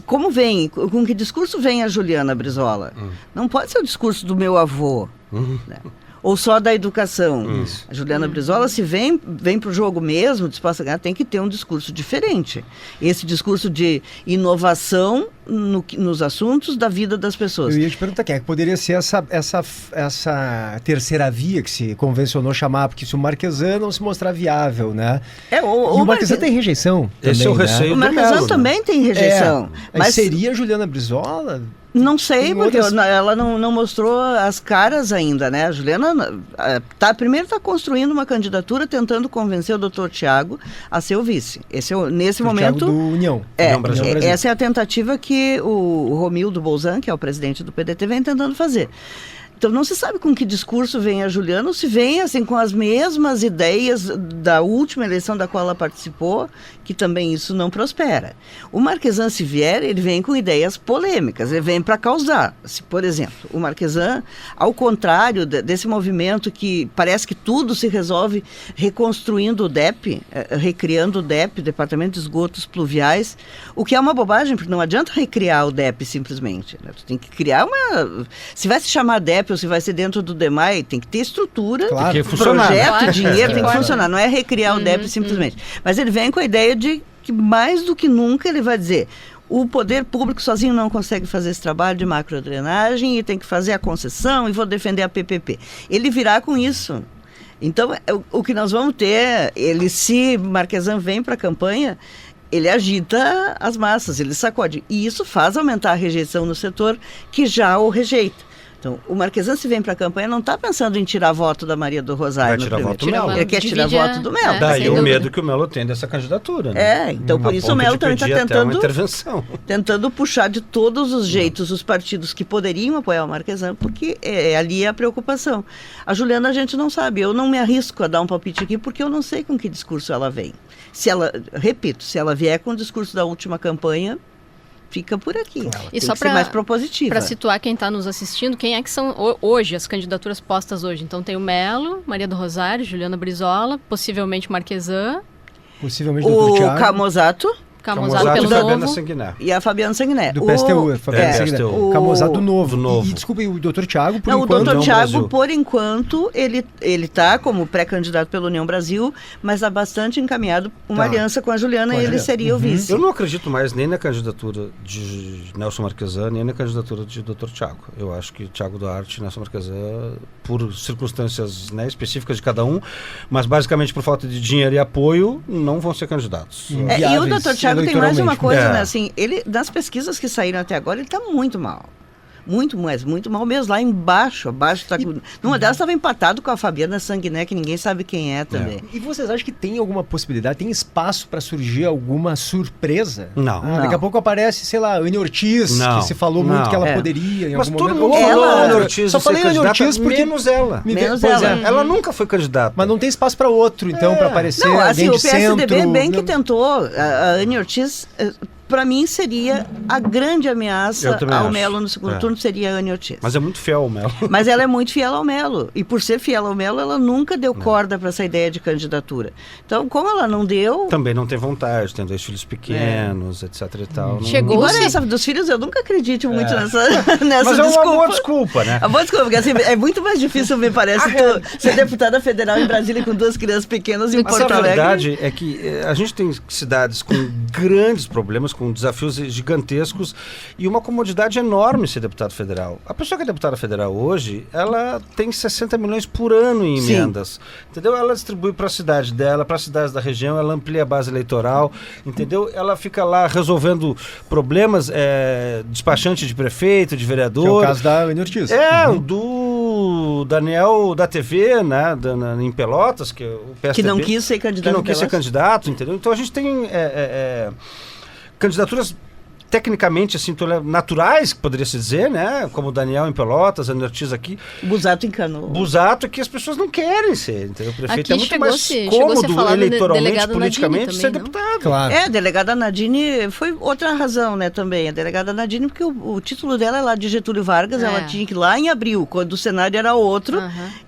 como vem, com que discurso vem a Juliana Brizola? Não pode ser o discurso do meu avô, né? Ou só da educação. A Juliana Brizola, se vem para o jogo mesmo, disposta a ganhar, tem que ter um discurso diferente. Esse discurso de inovação nos assuntos da vida das pessoas. Eu ia te perguntar quem é que poderia ser essa terceira via que se convencionou chamar, porque se o Marquesan não se mostrar viável, né? O Marquesan tem rejeição também, esse é o receio o Marquesan também tem rejeição. Mas seria a Juliana Brizola? Não sei, porque ela não mostrou as caras ainda, né? A Juliana primeiro está construindo uma candidatura tentando convencer o doutor Tiago a ser o vice. Nesse momento... Tiago do União. União Brasil. Essa é a tentativa que o Romildo Bolzan, que é o presidente do PDT, vem tentando fazer. Então não se sabe com que discurso vem a Juliana, ou se vem assim com as mesmas ideias da última eleição da qual ela participou, que também isso não prospera. O Marquesan, se vier, ele vem com ideias polêmicas, ele vem para causar. Se, por exemplo, o Marquesan, ao contrário desse movimento que parece que tudo se resolve reconstruindo o DEP, recriando o DEP, Departamento de Esgotos Pluviais, o que é uma bobagem, porque não adianta recriar o DEP simplesmente, né? Tu tem que criar uma... Se vai se chamar DEP ou se vai ser dentro do DEMAI, tem que ter estrutura, claro, tem que funcionar, projeto, né? dinheiro, tem que funcionar. Não é recriar o DEP simplesmente. Mas ele vem com a ideia de que mais do que nunca ele vai dizer: o poder público sozinho não consegue fazer esse trabalho de macrodrenagem e tem que fazer a concessão e vou defender a PPP. Ele virá com isso. Então, o que nós vamos ter, se Marquesan vem para a campanha, ele agita as massas, ele sacode. E isso faz aumentar a rejeição no setor que já o rejeita. Então, o Marquesan, se vem para a campanha, não está pensando em tirar voto da Maria do Rosário. Vai tirar voto do Melo. Ele quer tirar voto do Melo. Daí o medo que o Melo tem dessa candidatura, né? Então por isso o Melo também está tentando puxar de todos os jeitos os partidos que poderiam apoiar o Marquesan, porque ali é a preocupação. A Juliana a gente não sabe, eu não me arrisco a dar um palpite aqui, porque eu não sei com que discurso ela vem. Se ela vier com o discurso da última campanha, fica por aqui. Claro. E tem só que ser mais propositiva. Para situar quem está nos assistindo, quem é que são hoje as candidaturas postas hoje? Então tem o Melo, Maria do Rosário, Juliana Brizola, possivelmente Marquesan, possivelmente o doutor Tiago, Camusato pelo Novo e a Fabiana Sanguiné. Do PSTU, Fabiana Sanguiné. Camusato Novo. E desculpa, o doutor Tiago, por enquanto... O doutor Tiago, por enquanto, ele está como pré-candidato pela União Brasil, mas está bastante encaminhado uma aliança com a Juliana e ele seria o vice. Eu não acredito mais nem na candidatura de Nelson Marquesan, nem na candidatura de doutor Tiago. Eu acho que Tiago Duarte e Nelson Marquesan, por circunstâncias, né, específicas de cada um, mas basicamente por falta de dinheiro e apoio, não vão ser candidatos. E o doutor Tiago tem mais uma coisa, né? Assim, nas pesquisas que saíram até agora, ele está muito mal. muito, mas muito mal mesmo. Lá embaixo, tá numa delas estava empatado com a Fabiana Sanguiné, que ninguém sabe quem é também. E vocês acham que tem alguma possibilidade, tem espaço para surgir alguma surpresa? Não. Daqui a pouco aparece, sei lá, Anne Ortiz, Não. que se falou muito que ela poderia em Mas algum todo momento. mundo falou Ela- Anne Ortiz só em ser falei Anne candidata, Ortiz porque... menos ela. Menos Pois ela. é. Ela nunca foi candidata. Mas não tem espaço para outro, então, para aparecer Não, assim, alguém o de PSDB centro. bem que tentou. A Anne Ortiz, para mim, seria a grande ameaça Eu também ao acho. Melo no segundo turno, seria a Anne Ortiz. Mas é muito fiel ao Melo. Mas ela é muito fiel ao Melo. E por ser fiel ao Melo, ela nunca deu corda para essa ideia de candidatura. Então, como ela não deu... Também não tem vontade, tem 2 filhos pequenos, etc e tal. Não- Chegou- Embora Sim. essa dos filhos, eu nunca acredito muito nessa Mas é uma desculpa. boa desculpa, né? A boa desculpa, porque assim, é muito mais difícil, me parece, tu ser deputada federal em Brasília com 2 crianças pequenas e em Mas Porto a Alegre. verdade é que a gente tem cidades com grandes problemas, com desafios gigantescos e uma comodidade enorme ser deputado federal. A pessoa que é deputada federal hoje, ela tem 60 milhões por ano em Sim. emendas. Entendeu? Ela distribui para a cidade dela, para as cidades da região, ela amplia a base eleitoral, entendeu? Ela fica lá resolvendo problemas, despachante de prefeito, de Que é o vereador. caso da Anne Ortiz. Do Daniel da TV, né, em Pelotas, que é o PSDB, Que não quis ser candidato. que não em quis ser Pelotas. candidato, entendeu? Então a gente tem candidaturas tecnicamente assim naturais, que poderia se dizer, né? Como o Daniel em Pelotas, a Anne Ortiz aqui, Busato encanou. Busato, que as pessoas não querem ser, entendeu? O prefeito Aqui é muito chegou mais se cômodo falar da eleitoralmente, delegada politicamente, Nadine ser também, não? deputado. Claro. A delegada Nadine foi outra razão, né, também. A delegada Nadine, porque o título dela é lá de Getúlio Vargas, ela tinha que ir lá em abril, quando o cenário era outro,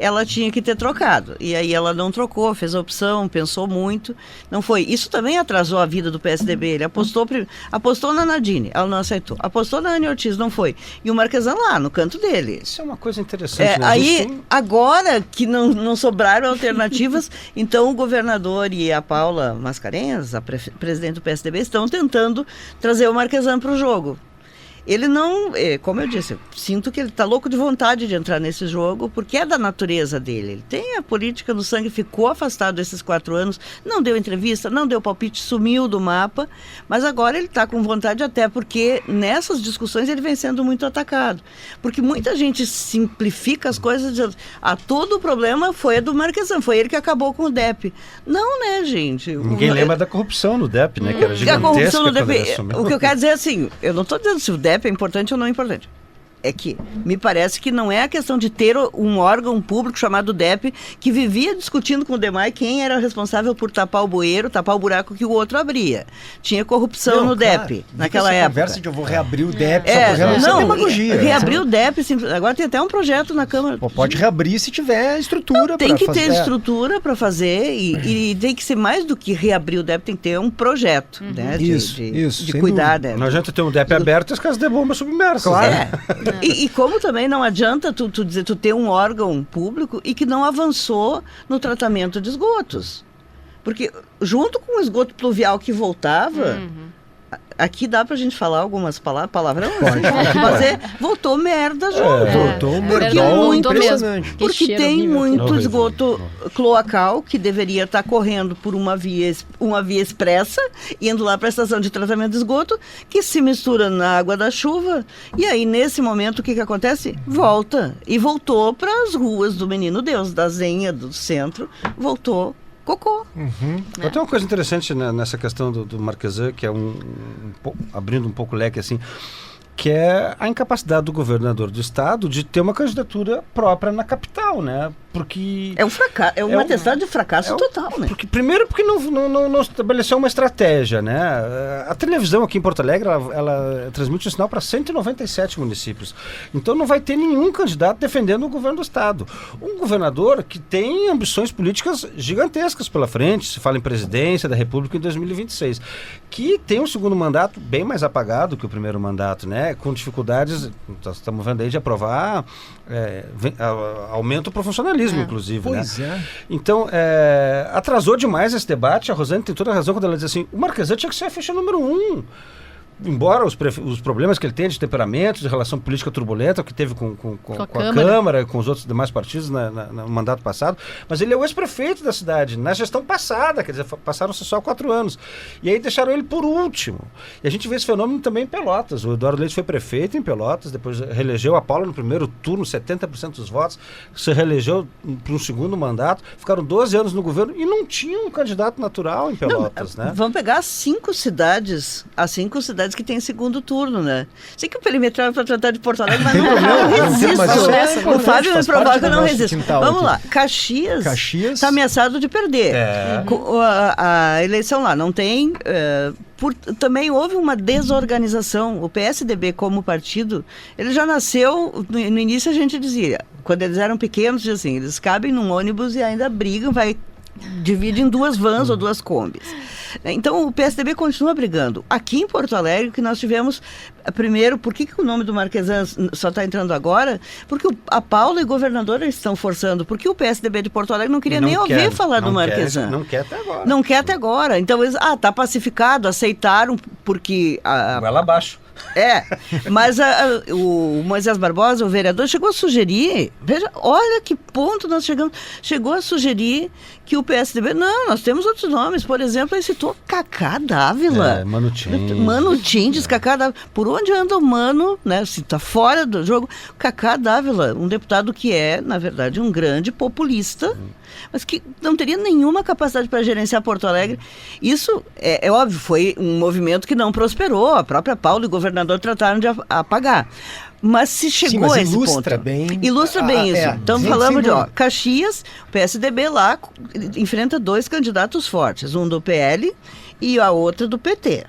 ela tinha que ter trocado. E aí ela não trocou, fez a opção, pensou muito, não foi. Isso também atrasou a vida do PSDB. Ele apostou na Nadine, ela não aceitou. Apostou na Anne Ortiz, não foi. E o Marquesan lá, no canto dele. Isso é uma coisa interessante, né? A Aí, gente tem- agora que não sobraram alternativas, então o governador e a Paula Mascarenhas, a presidente do PSDB, estão tentando trazer o Marquesan para o jogo. Ele não, como eu disse, eu sinto que ele está louco de vontade de entrar nesse jogo, porque é da natureza dele. Ele tem a política no sangue, ficou afastado esses 4 anos, não deu entrevista, não deu palpite, sumiu do mapa, mas agora ele está com vontade, até porque nessas discussões ele vem sendo muito atacado. Porque muita gente simplifica as coisas dizendo, todo o problema foi a do Marquesan, foi ele que acabou com o DEP. Não, né, gente? Ninguém lembra da corrupção no DEP, né? Que era A gigantesca. corrupção no quando ele DEP, assumiu. o que eu quero dizer é assim, eu não estou dizendo se o DEP é importante ou não é importante. É que me parece que não é a questão de ter um órgão público chamado DEP que vivia discutindo com o DEMAI quem era responsável por tapar o bueiro, tapar o buraco que o outro abria. Tinha corrupção no DEP naquela época. Conversa de eu vou reabrir o DEP, só por Não, isso é demagogia. reabrir o DEP, agora tem até um projeto na Câmara. Pô, pode reabrir se tiver estrutura. Tem pra que fazer. ter estrutura para fazer e tem que ser mais do que reabrir o DEP, tem que ter um projeto, né? Isso, de sem cuidar, dúvida. né? Não adianta ter um DEP aberto e as casas de bomba submersas. Claro. né? E como também não adianta tu dizer, tu ter um órgão público e que não avançou no tratamento de esgotos. Porque junto com o esgoto pluvial que voltava, aqui dá pra gente falar algumas palavrões, mas voltou merda junto. Voltou um Porque merdol muito impressionante. Que Porque cheiro tem horrível. muito Horrível. esgoto cloacal que deveria estar correndo por uma via expressa, indo lá para a estação de tratamento de esgoto, que se mistura na água da chuva. E aí, nesse momento, o que acontece? Volta. E voltou para as ruas do Menino Deus, da Zenha, do centro. Voltou cocô. Mas tem uma coisa interessante nessa questão do Marquesan, que é abrindo um pouco o leque assim, que é a incapacidade do governador do estado de ter uma candidatura própria na capital, né? Porque É um fracasso, é um atestado de fracasso total, né? Porque não estabeleceu uma estratégia, né? A televisão aqui em Porto Alegre, ela transmite um sinal para 197 municípios. Então não vai ter nenhum candidato defendendo o governo do estado. Um governador que tem ambições políticas gigantescas pela frente, se fala em presidência da República em 2026, que tem um segundo mandato bem mais apagado que o primeiro mandato, né? Com dificuldades, estamos vendo aí, de aprovar aumento para o funcionalismo, inclusive. Pois né? é. Então, atrasou demais esse debate. A Rosane tem toda a razão quando ela diz assim, o Marquesan tinha que ser a ficha número 1. embora os problemas que ele tem de temperamento, de relação política turbulenta que teve com a Câmara, com os outros demais partidos no mandato passado, mas ele é o ex-prefeito da cidade, na gestão passada, quer dizer, passaram-se só 4 anos. E aí deixaram ele por último. E a gente vê esse fenômeno também em Pelotas. O Eduardo Leite foi prefeito em Pelotas, depois reelegeu a Paula no primeiro turno, 70% dos votos, se reelegeu para um segundo mandato, ficaram 12 anos no governo e não tinha um candidato natural em Pelotas, né? Vamos pegar as 5 cidades que tem segundo turno, né? Sei que o perimetral é para tratar de Porto Alegre, mas não resisto. O Fábio me provoca que eu não resisto. Vamos lá. Caxias está ameaçado de perder. A eleição lá não tem... também houve uma desorganização. O PSDB, como partido, ele já nasceu... No início a gente dizia, quando eles eram pequenos, dizia assim, eles cabem num ônibus e ainda brigam, divide em 2 vans ou 2 combis. Então o PSDB continua brigando. Aqui em Porto Alegre, que nós tivemos, primeiro, por que o nome do Marquesan só está entrando agora? Porque a Paula e o governador estão forçando, porque o PSDB de Porto Alegre não queria nem ouvir falar do Marquesan. Não quer até agora. Não quer até agora. Então eles, tá pacificado, aceitaram, porque... Vai lá abaixo. Mas o Moisés Barbosa, o vereador, chegou a sugerir, veja, olha que ponto nós chegou a sugerir que o PSDB, nós temos outros nomes, por exemplo, ele citou Cacá Dávila. Mano Tindes, Cacá Dávila. Por onde anda o Mano, né, se está fora do jogo, Cacá Dávila, um deputado que é, na verdade, um grande populista, mas que não teria nenhuma capacidade para gerenciar Porto Alegre. Isso, é óbvio, foi um movimento que não prosperou, a própria Paula e o governador trataram de apagar. Mas se chegou a esse ponto... Ilustra bem isso. Estamos falando de Caxias, o PSDB lá enfrenta 2 candidatos fortes, um do PL e a outra do PT.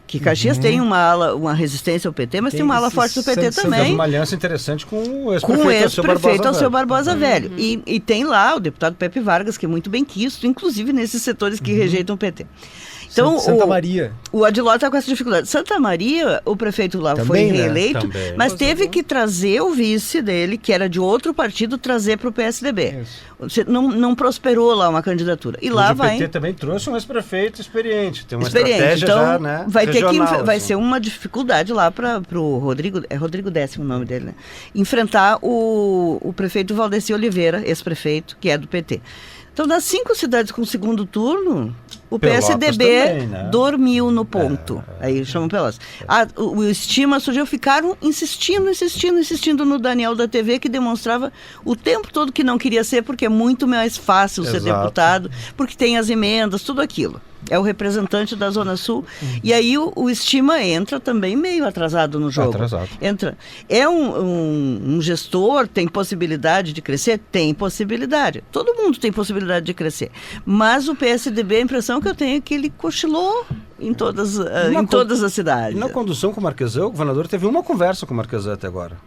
Que Caxias tem uma resistência ao PT, mas tem uma ala forte do PT também. Tem uma aliança interessante com o ex-prefeito Alceu Barbosa Velho. E tem lá o deputado Pepe Vargas, que é muito bem quisto, inclusive nesses setores que rejeitam o PT. Então, Santa Maria. O Adiló está com essa dificuldade. Santa Maria, o prefeito lá também, foi reeleito, mas teve que trazer o vice dele, que era de outro partido, trazer para o PSDB. Não prosperou lá uma candidatura. E lá o PT também trouxe um ex-prefeito experiente. Tem uma estratégia então, já, né? Vai ser uma dificuldade lá para o Rodrigo, é Rodrigo Décimo o nome dele, né? Enfrentar o prefeito Valdeci Oliveira, ex-prefeito, que é do PT. Então, das 5 cidades com segundo turno, o PSDB também, né? Dormiu no ponto. Aí chamam Pelotas. O Estima surgiu, ficaram insistindo no Daniel da TV, que demonstrava o tempo todo que não queria ser, porque é muito mais fácil ser deputado, porque tem as emendas, tudo aquilo. É o representante da Zona Sul. E aí o Estima entra também meio atrasado no jogo. Entra. É um gestor, tem possibilidade de crescer? Tem possibilidade. Todo mundo tem possibilidade de crescer. Mas o PSDB, a impressão que eu tenho é que ele cochilou em todas as cidades. Na condução com o Marquesan, o governador teve uma conversa com o Marquesan até agora.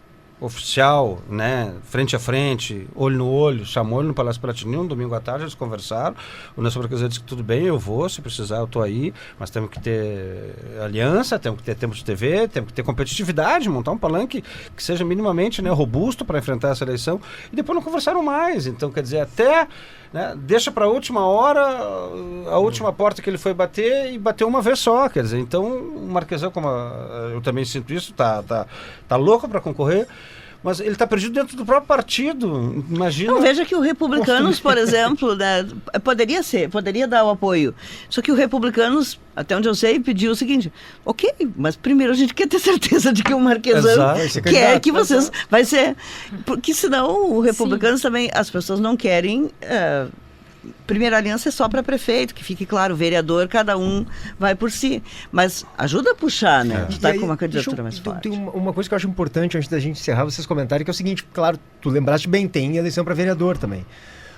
Oficial, né, frente a frente, olho no olho, chamou ele no Palácio Piratini um domingo à tarde, eles conversaram, o Nelson Marquesan disse que tudo bem, eu vou, se precisar eu tô aí, mas temos que ter aliança, temos que ter tempo de TV, temos que ter competitividade, montar um palanque que seja minimamente, né, robusto para enfrentar essa eleição, e depois não conversaram mais, então quer dizer, até, né, deixa para a última hora, a última porta que ele foi bater, e bateu uma vez só, quer dizer, então o Marquesan, como eu também sinto isso, tá louco para concorrer, mas ele está perdido dentro do próprio partido, imagina... Não, veja que o Republicanos, por exemplo, né, poderia dar o apoio, só que o Republicanos, até onde eu sei, pediu o seguinte, ok, mas primeiro a gente quer ter certeza de que o Marquesan quer que vocês... Vai ser... Porque senão o Republicanos também, as pessoas não querem... Primeira aliança é só para prefeito, que fique claro, vereador, cada um vai por si. Mas ajuda a puxar, né? De estar com uma candidatura mais forte. Tem uma coisa que eu acho importante, antes da gente encerrar, vocês comentarem, que é o seguinte, claro, tu lembraste bem, tem eleição para vereador também.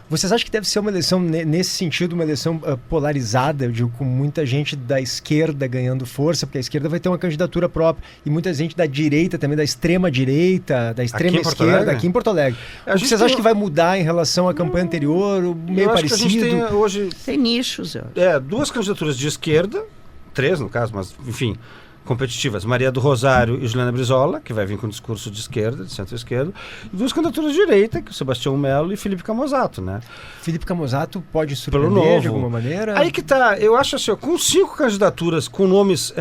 Vocês acham que deve ser uma eleição, nesse sentido, uma eleição polarizada, eu digo, com muita gente da esquerda ganhando força, porque a esquerda vai ter uma candidatura própria, e muita gente da direita também, da extrema-direita, da extrema-esquerda, aqui em Porto Alegre. Vocês acham que vai mudar em relação à campanha anterior, meio parecido? Que a gente tem, hoje... Tem nichos. 2 candidaturas de esquerda, 3 no caso, mas enfim... competitivas, Maria do Rosário e Juliana Brizola, que vai vir com um discurso de esquerda, de centro-esquerda, e 2 candidaturas de direita, que é o Sebastião Melo e Felipe Camozato, né? Felipe Camozato pode surpreender de alguma maneira? Aí que tá, eu acho assim, com 5 candidaturas, com nomes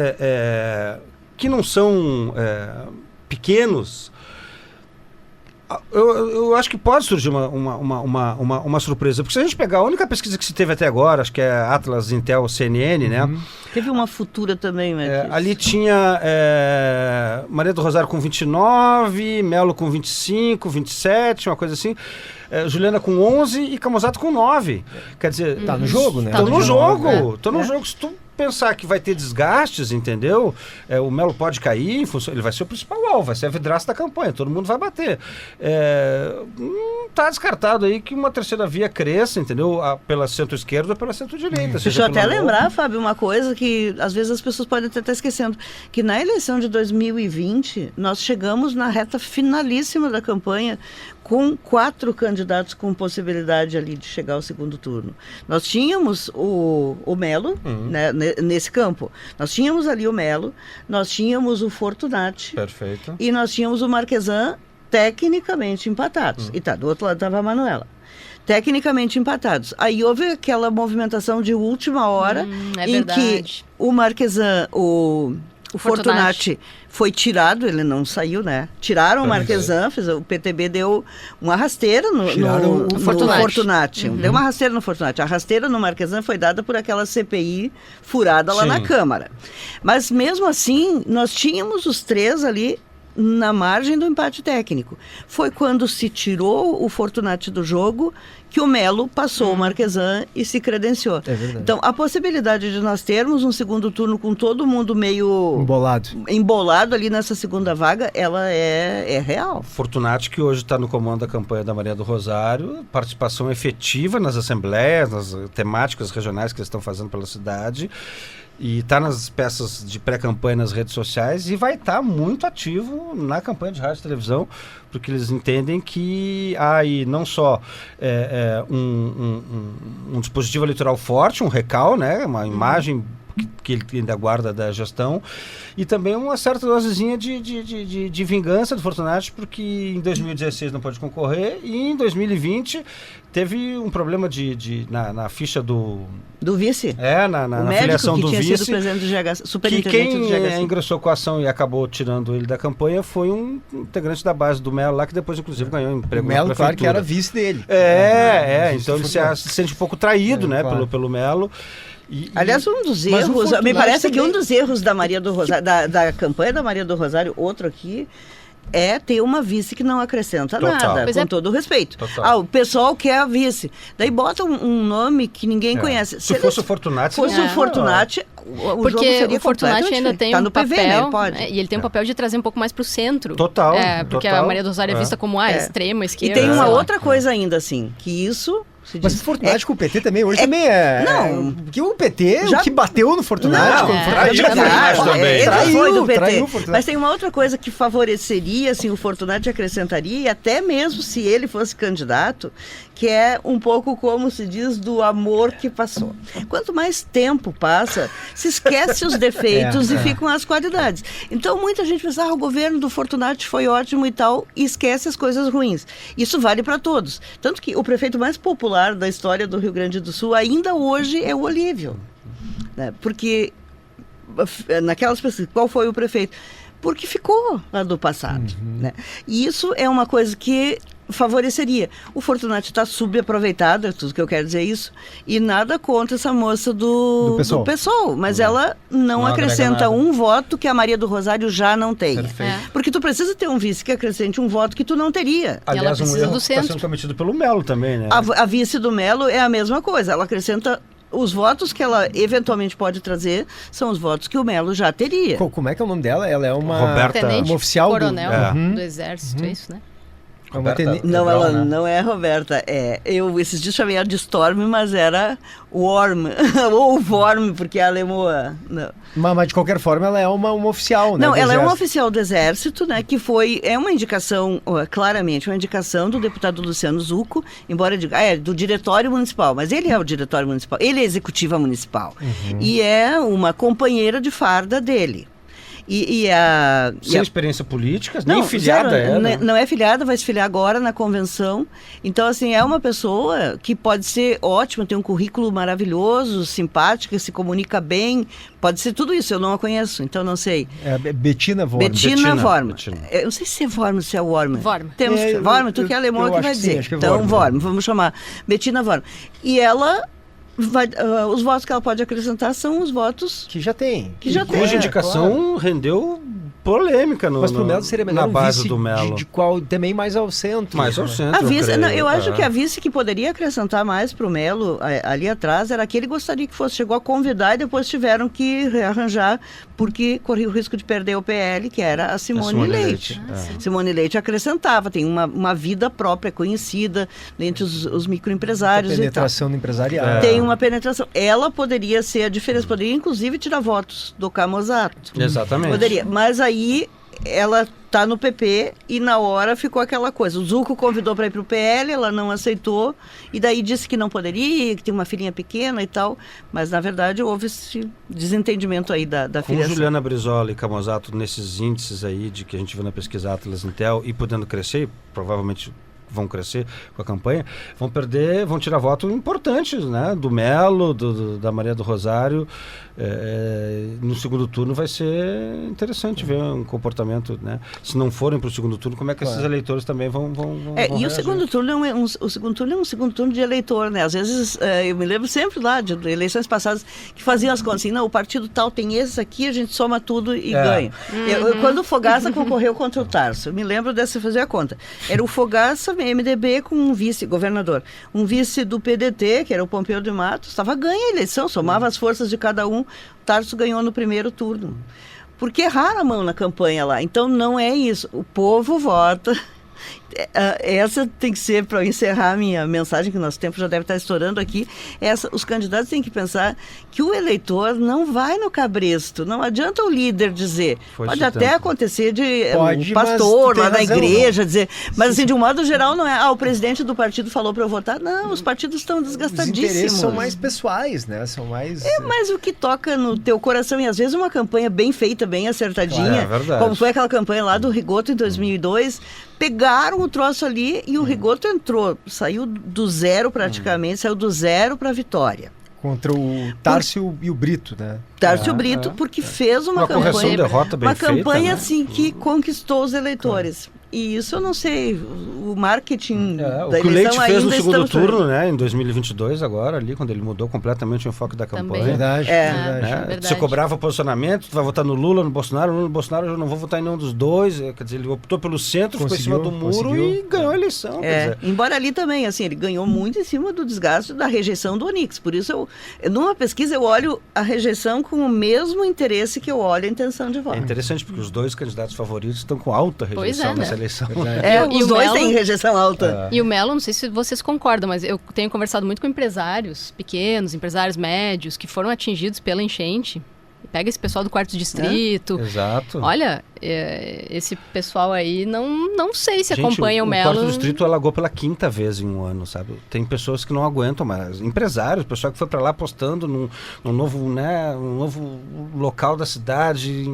que não são pequenos, eu acho que pode surgir uma surpresa. Porque se a gente pegar a única pesquisa que se teve até agora, acho que é Atlas, Intel, CNN, né? Teve uma Futura também, né? Ali tinha Maria do Rosário com 29, Melo com 25, 27, uma coisa assim. Juliana com 11 e Camusato com 9. Quer dizer... Tá no jogo, né? Tô no jogo. É. Se tu pensar que vai ter desgastes, entendeu? O Melo pode cair, ele vai ser o principal alvo, vai ser a vidraça da campanha, todo mundo vai bater. Tá descartado aí que uma terceira via cresça, entendeu? Pela centro-esquerda ou pela centro-direita. Deixa eu até lembrar, Fábio, uma coisa que às vezes as pessoas podem até estar esquecendo, que na eleição de 2020, nós chegamos na reta finalíssima da campanha com 4 candidatos com possibilidade ali de chegar ao segundo turno. Nós tínhamos o Melo, né, nesse campo. Nós tínhamos ali o Melo, nós tínhamos o Fortunati. Perfeito. E nós tínhamos o Marquesan tecnicamente empatados. E do outro lado estava a Manuela. Tecnicamente empatados. Aí houve aquela movimentação de última hora em que o Marquesan, o Fortunati foi tirado, ele não saiu, né? Tiraram o Marquesan, o PTB deu uma rasteira no Fortunati. Deu uma rasteira no Fortunati. A rasteira no Marquesan foi dada por aquela CPI furada lá na Câmara. Mas mesmo assim, nós tínhamos os 3 ali na margem do empate técnico. Foi quando se tirou o Fortunati do jogo que o Melo passou o Marquesan e se credenciou. É verdade. Então, a possibilidade de nós termos um segundo turno com todo mundo meio embolado ali nessa segunda vaga, ela é real. Fortunati, que hoje está no comando da campanha da Maria do Rosário, participação efetiva nas assembleias, nas temáticas regionais que eles estão fazendo pela cidade, e está nas peças de pré-campanha nas redes sociais e vai estar muito ativo na campanha de rádio e televisão, porque eles entendem que há aí não só um dispositivo eleitoral forte, um recal, né, uma imagem que ele ainda guarda da gestão, e também uma certa dosezinha de vingança do Fortunati, porque em 2016 não pôde concorrer e em 2020 teve um problema na ficha do vice. Na filiação do vice. Sido presidente do GH, superintendente do GH. Quem ingressou com a ação e acabou tirando ele da campanha foi um integrante da base do Melo lá, que depois inclusive ganhou emprego na prefeitura. O Melo, claro, que era vice dele. Então ele se sente um pouco traído, né, claro, pelo Melo. Aliás, um dos erros, me parece que um dos erros da Maria do Rosário, da campanha da Maria do Rosário, outro aqui, é ter uma vice que não acrescenta nada, com todo o respeito. O pessoal quer a vice. Daí bota um nome que ninguém conhece. Se fosse o Fortunati, o Fortunati, porque o Fortunati ainda tem um papel, PV, né? Ele pode. E ele tem um papel de trazer um pouco mais para o centro. Porque a Maria do Rosário é vista como extrema, esquerda. E tem uma outra coisa ainda, assim, que isso... Mas o Fortunati com o PT também, hoje também é... Não, porque o PT, o que bateu no Fortunati... Ele foi do PT. Mas tem uma outra coisa que favoreceria, assim, o Fortunati acrescentaria, e até mesmo se ele fosse candidato, que é um pouco como se diz do amor que passou. Quanto mais tempo passa, se esquece os defeitos e ficam as qualidades. Então muita gente pensa, o governo do Fortunati foi ótimo e tal, e esquece as coisas ruins. Isso vale para todos. Tanto que o prefeito mais popular da história do Rio Grande do Sul ainda hoje é o Olívio, né? Porque naquelas pessoas, qual foi o prefeito? Porque ficou lá do passado, né? E isso é uma coisa que favoreceria. O Fortunati está subaproveitado, é tudo que eu quero dizer isso, e nada contra essa moça do PSOL, mas ela não acrescenta um voto que a Maria do Rosário já não tem. Porque tu precisa ter um vice que acrescente um voto que tu não teria. Aliás, um erro está sendo cometido pelo Melo também, né? A vice do Melo é a mesma coisa, ela acrescenta... Os votos que ela eventualmente pode trazer são os votos que o Melo já teria. Como é que é o nome dela? Ela é uma... Roberta, uma oficial coronel do Exército, é isso, né? Não, ela não é Roberta. Eu esses dias chamei ela de Storm, mas era Worm, ou Worm, porque ela é uma... Mas de qualquer forma ela é uma oficial, né? Não, ela é uma oficial do Exército, né? Que é uma indicação, claramente, uma indicação do deputado Luciano Zucco, embora diga, do Diretório Municipal, mas ele é o Diretório Municipal, ele é a Executiva Municipal. E é uma companheira de farda dele. Sem experiência política, nem Não, filiada zero, é. não é filiada, vai se filiar agora na convenção. Então, assim, é uma pessoa que pode ser ótima, tem um currículo maravilhoso, simpática, se comunica bem, pode ser tudo isso, eu não a conheço, então não sei. É Bettina Worm. Bettina Worm. Bettina. Eu não sei se é Worm ou se é Worm. Worm. Temos Worm, tu que é alemão eu que acho vai que sim, dizer. acho que é Então, Worm. Worm, vamos chamar Bettina Worm. E ela... os votos que ela pode acrescentar são os votos Que já tem. Cuja indicação rendeu polêmica Mas pro Melo seria melhor na um base vice do Melo. de qual também mais ao centro. Mais ao né? centro. A vice, creio. não, eu acho que a vice que poderia acrescentar mais para o Melo ali atrás era que ele gostaria que fosse. Chegou a convidar e depois tiveram que rearranjar porque corria o risco de perder o PL, que era a Simone Leite. Simone Leite acrescentava, tem uma vida própria, conhecida entre os microempresários e tal. Penetração no empresariado. Tem uma penetração. Ela poderia ser a diferença, poderia inclusive tirar votos do Camozato. Exatamente. Poderia, mas aí ela tá no PP e na hora ficou aquela coisa. O Zucco convidou para ir pro PL, ela não aceitou e daí disse que não poderia, que tem uma filhinha pequena e tal, mas na verdade houve esse desentendimento aí da Com filiação. Juliana Brizola e Camozato nesses índices aí de que a gente viu na pesquisa Atlas Intel e podendo crescer, provavelmente vão crescer com a campanha, vão tirar votos importantes, né? Do Melo, da Maria do Rosário. No segundo turno vai ser interessante ver um comportamento, né? Se não forem para o segundo turno, como é que esses eleitores também vão E reagir? o segundo turno é um segundo turno de eleitor, né? Às vezes, eu me lembro sempre lá de eleições passadas que faziam as contas assim, não, o partido tal tem esses aqui, a gente soma tudo e ganha. Quando o Fogaça concorreu contra o Tarso, eu me lembro dessa fazer a conta. Era o Fogaça, MDB, com um vice-governador. Um vice do PDT, que era o Pompeu de Matos, estava ganha a eleição, somava as forças de cada um. Tarso ganhou no primeiro turno. Porque erraram a mão na campanha lá. Então não é isso. O povo vota. Essa tem que ser, para encerrar a minha mensagem, que o nosso tempo já deve estar estourando aqui, os candidatos têm que pensar que o eleitor não vai no cabresto, não adianta o líder dizer, pode até acontecer de um pastor lá na igreja dizer, mas assim, de um modo geral não é, o presidente do partido falou para eu votar, não, os partidos estão desgastadíssimos. Os interesses são mais pessoais, né? São mais... mas o que toca no teu coração, e às vezes uma campanha bem feita, bem acertadinha, como foi aquela campanha lá do Rigoto em 2002, pegaram o troço ali e o Rigoto entrou, saiu do zero praticamente, saiu do zero para a vitória. Contra o Tarso e o Brito, né? Tarso Brito, porque fez uma campanha, derrota bem feita, campanha né? assim que conquistou os eleitores. E isso eu não sei, o marketing da o que o Leite eleição fez no ainda segundo estamos turno, né, em 2022 agora, ali, quando ele mudou completamente o enfoque da campanha. Verdade, verdade. Né? Verdade. Você cobrava posicionamento, tu vai votar no Lula, no Bolsonaro, eu não vou votar em nenhum dos dois, quer dizer, ele optou pelo centro, ficou em cima do muro e ganhou a eleição. Quer dizer. Embora ali também, assim, ele ganhou muito em cima do desgaste da rejeição do Onix, por isso numa pesquisa eu olho a rejeição com o mesmo interesse que eu olho a intenção de voto. É interessante, porque os dois candidatos favoritos estão com alta rejeição nessa eleição. Os dois têm rejeição alta. E o Melo, não sei se vocês concordam, mas eu tenho conversado muito com empresários pequenos, empresários médios, que foram atingidos pela enchente. Pega esse pessoal do quarto distrito. Exato. Olha, esse pessoal aí, não sei se Gente, acompanha o Melo. O quarto distrito alagou pela 5ª vez em um ano, sabe? Tem pessoas que não aguentam, mas empresários, pessoal que foi para lá apostando num novo, né, um novo local da cidade,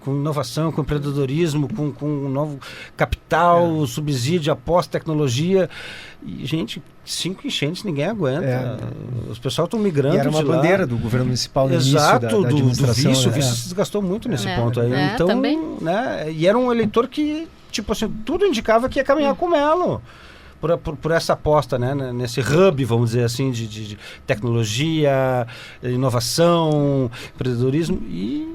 com inovação, com empreendedorismo, com um novo capital, subsídio, aposta, tecnologia. E, gente, 5 enchentes ninguém aguenta. Os pessoal estão migrando. E era uma bandeira do governo municipal no início da administração. O vice se desgastou muito nesse ponto aí. Então, também. Né, e era um eleitor que, tipo assim, tudo indicava que ia caminhar com o Melo. Por essa aposta, né, nesse hub, vamos dizer assim, de tecnologia, inovação, empreendedorismo e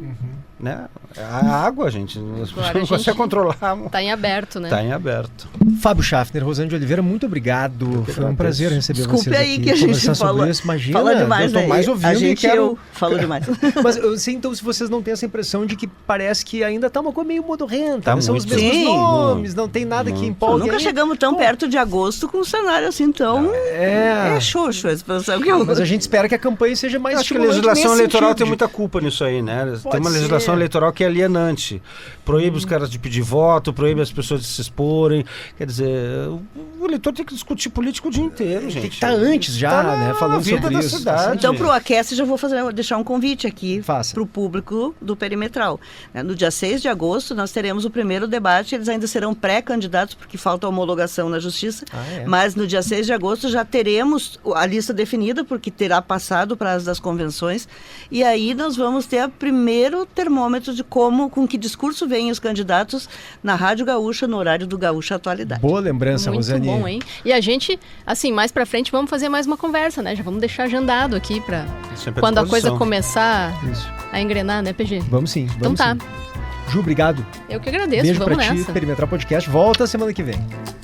né, a água, gente. Agora não consegue controlar. Está em aberto, né? Está em aberto. Fábio Schaffner, Rosane de Oliveira, muito obrigado. Foi um prazer receber vocês aqui. Desculpe aí que a gente fala demais. Eu tô mais ouvindo a gente, e quero... eu falo demais. Mas eu sei, então, se vocês não têm essa impressão de que parece que ainda tá uma coisa meio modorrenta. Tá são os muito. mesmos Sim. nomes, não tem nada que empolgue. Nunca chegamos tão perto de agosto com um cenário assim tão... É xoxo a expressão que eu... Mas a gente espera que a campanha seja mais Acho que a estimulante legislação nesse eleitoral sentido tem de- muita culpa nisso aí, né? Pode Tem uma legislação legislação eleitoral que é alienante. Proíbe os caras de pedir voto, proíbe as pessoas de se exporem. Quer dizer, o eleitor tem que discutir política o dia inteiro, gente. Tem que estar antes já, né? Falando vida sobre da isso. cidade. Então, para o Aquece, já vou deixar um convite aqui Faça. para o público do Perimetral. No dia 6 de agosto, nós teremos o primeiro debate. Eles ainda serão pré-candidatos, porque falta homologação na Justiça. Mas no dia 6 de agosto já teremos a lista definida, porque terá passado o prazo das convenções. E aí nós vamos ter o primeiro termômetro de com que discurso vêm os candidatos na Rádio Gaúcha, no horário do Gaúcha Atualidade. Boa lembrança, Muito Rosane. bom, hein? E a gente, assim, mais pra frente vamos fazer mais uma conversa, né? Já vamos deixar agendado aqui pra Sempre à quando a coisa disposição. começar Isso. a engrenar, né, PG? Vamos sim, Então vamos tá. sim. Ju, obrigado. Eu que agradeço, Beijo vamos pra nessa. ti, Perimetral Podcast. Volta semana que vem.